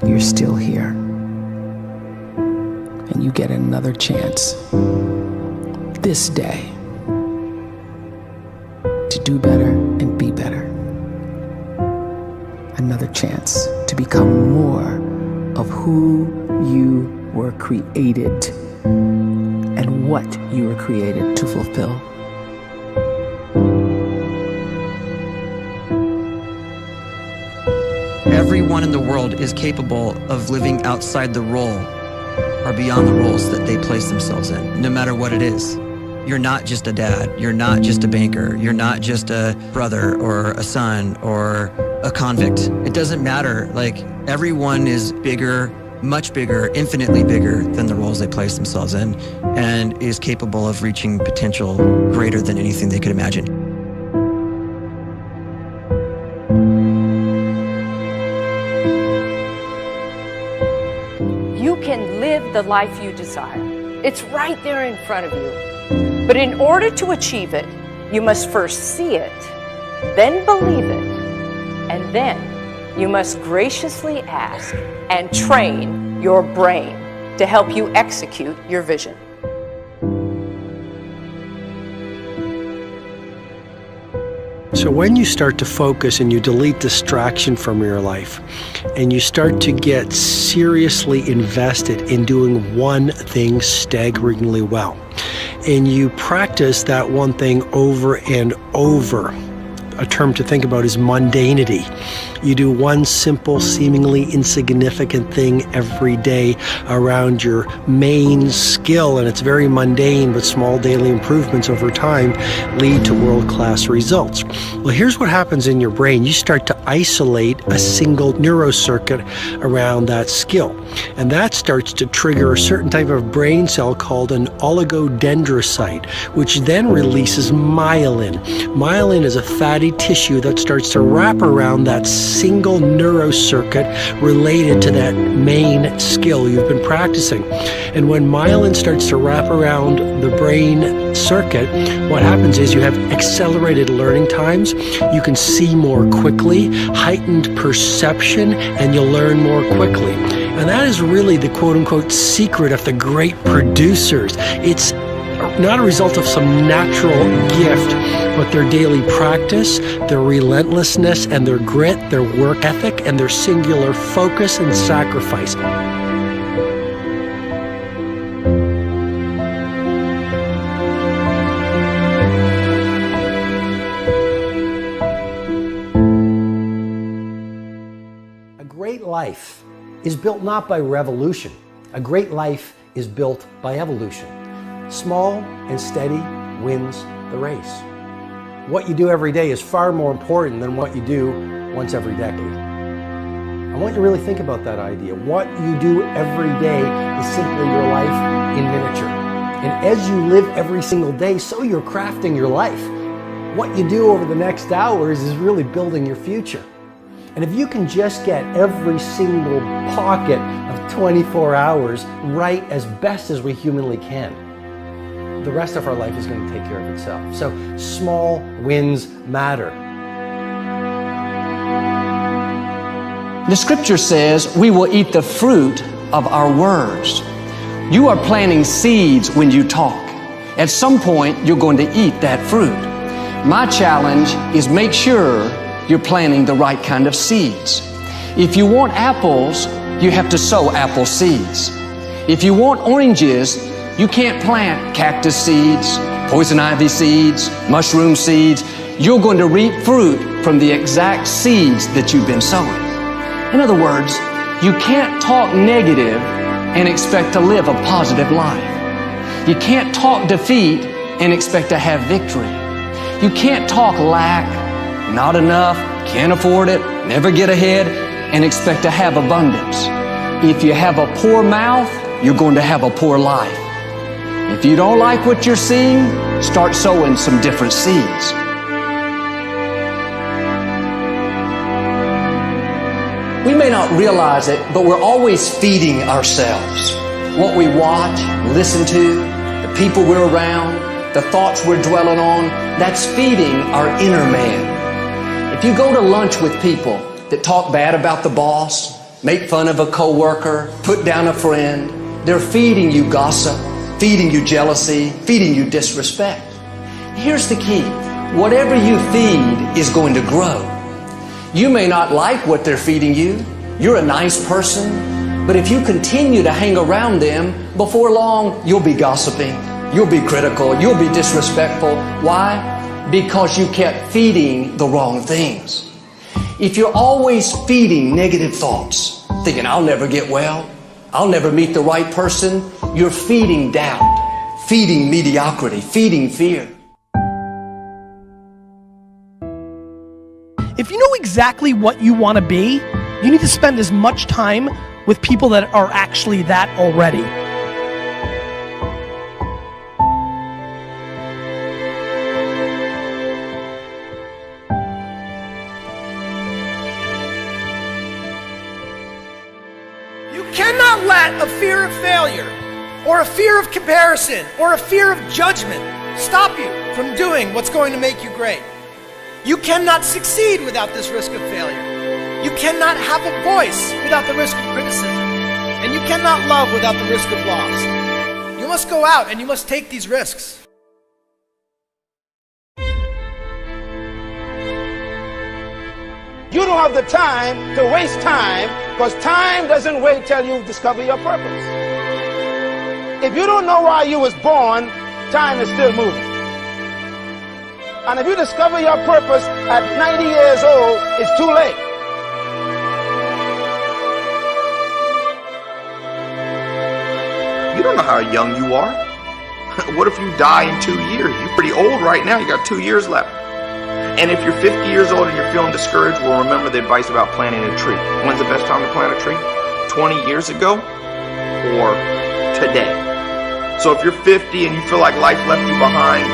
you're still here. And you get another chance this day to do better and be better. Another chance to become more of who you were created and what you were created to fulfill. Everyone in the world is capable of living outside the role or beyond the roles that they place themselves in, no matter what it is. You're not just a dad, you're not just a banker, you're not just a brother or a son or a convict. It doesn't matter. Like, everyone is bigger, much bigger, infinitely bigger than the roles they place themselves in, and is capable of reaching potential greater than anything they could imagine. You can live the life you desire. It's right there in front of you. But in order to achieve it, you must first see it, then believe it, and then you must graciously ask and train your brain to help you execute your vision. So when you start to focus and you delete distraction from your life, and you start to get seriously invested in doing one thing staggeringly well, and you practice that one thing over and over, a term to think about is mundanity. You do one simple, seemingly insignificant thing every day around your main skill, and it's very mundane, but small daily improvements over time lead to world-class results. Well, here's what happens in your brain. You start to isolate a single neurocircuit around that skill, and that starts to trigger a certain type of brain cell called an oligodendrocyte, which then releases myelin. Myelin is a fatty tissue that starts to wrap around that single neurocircuit related to that main skill you've been practicing. And when myelin starts to wrap around the brain circuit, what happens is you have accelerated learning times, you can see more quickly, heightened perception, and you'll learn more quickly. And that is really the quote-unquote secret of the great producers. It's not a result of some natural gift, but their daily practice, their relentlessness and their grit, their work ethic, and their singular focus and sacrifice. A great life is built not by revolution. A great life is built by evolution. Small and steady wins the race. What you do every day is far more important than what you do once every decade. I want you to really think about that idea. What you do every day is simply your life in miniature. And as you live every single day, so you're crafting your life. What you do over the next hours is really building your future. And if you can just get every single pocket of 24 hours right as best as we humanly can, the rest of our life is going to take care of itself. So small wins matter. The scripture says we will eat the fruit of our words. You are planting seeds when you talk. At some point, you're going to eat that fruit. My challenge is make sure you're planting the right kind of seeds. If you want apples, you have to sow apple seeds. If you want oranges, you can't plant cactus seeds, poison ivy seeds, mushroom seeds. You're going to reap fruit from the exact seeds that you've been sowing. In other words, you can't talk negative and expect to live a positive life. You can't talk defeat and expect to have victory. You can't talk lack, not enough, can't afford it, never get ahead, and expect to have abundance. If you have a poor mouth, you're going to have a poor life. If you don't like what you're seeing, start sowing some different seeds. We may not realize it, but we're always feeding ourselves. What we watch, listen to, the people we're around, the thoughts we're dwelling on, that's feeding our inner man. If you go to lunch with people that talk bad about the boss, make fun of a coworker, put down a friend. They're feeding you gossip, feeding you jealousy, feeding you disrespect. Here's the key. Whatever you feed is going to grow. You may not like what they're feeding you. You're a nice person. But if you continue to hang around them, before long, you'll be gossiping. You'll be critical. You'll be disrespectful. Why? Because you kept feeding the wrong things. If you're always feeding negative thoughts, thinking, I'll never get well, I'll never meet the right person, you're feeding doubt, feeding mediocrity, feeding fear. If you know exactly what you want to be, you need to spend as much time with people that are actually that already. You cannot let a fear of failure, or a fear of comparison, or a fear of judgment stop you from doing what's going to make you great. You cannot succeed without this risk of failure. You cannot have a voice without the risk of criticism. And you cannot love without the risk of loss. You must go out and you must take these risks. You don't have the time to waste time, because time doesn't wait till you discover your purpose. If you don't know why you was born, time is still moving. And if you discover your purpose at 90 years old, it's too late. You don't know how young you are. What if you die in 2 years? You're pretty old right now. You got 2 years left. And if you're 50 years old and you're feeling discouraged, well, remember the advice about planting a tree. When's the best time to plant a tree? 20 years ago or today? So if you're 50 and you feel like life left you behind,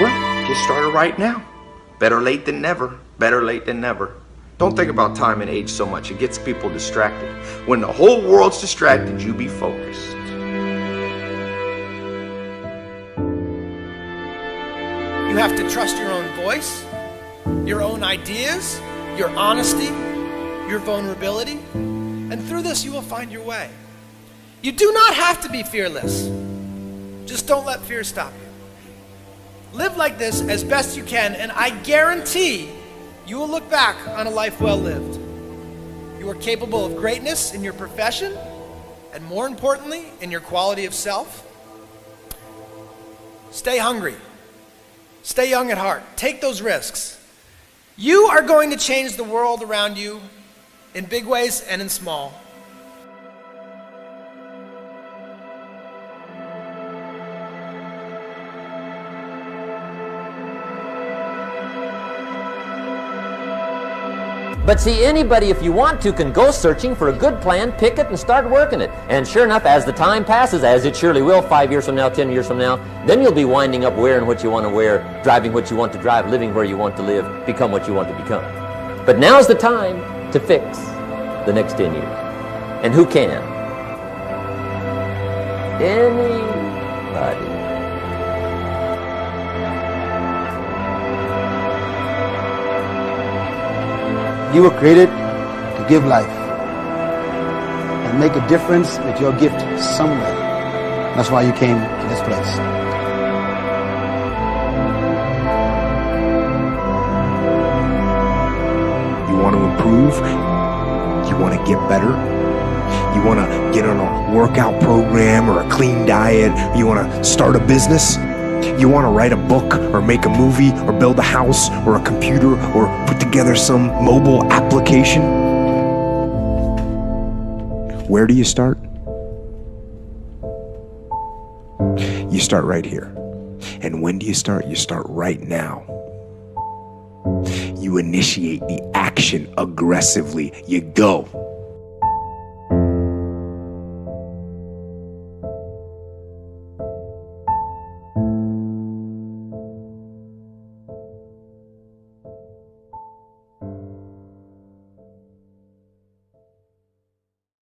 well, get started right now. Better late than never. Better late than never. Don't think about time and age so much. It gets people distracted. When the whole world's distracted, you be focused. You have to trust your own voice, your own ideas, your honesty, your vulnerability, and through this you will find your way. You do not have to be fearless. Just don't let fear stop you. Live like this as best you can, and I guarantee you will look back on a life well lived. You are capable of greatness in your profession, and more importantly, in your quality of self. Stay hungry. Stay young at heart. Take those risks. You are going to change the world around you in big ways and in small. But see, anybody, if you want to, can go searching for a good plan, pick it, and start working it. And sure enough, as the time passes, as it surely will 5 years from now, 10 years from now, then you'll be winding up wearing what you want to wear, driving what you want to drive, living where you want to live, become what you want to become. But now's the time to fix the next 10 years. And who can? Anybody. You were created to give life and make a difference with your gift somewhere. That's why you came to this place. You want to improve? You want to get better? You want to get on a workout program or a clean diet? You want to start a business? You want to write a book or make a movie or build a house or a computer or put together some mobile application? Where do you start? You start right here. And when do you start? You start right now. You initiate the action aggressively. You go.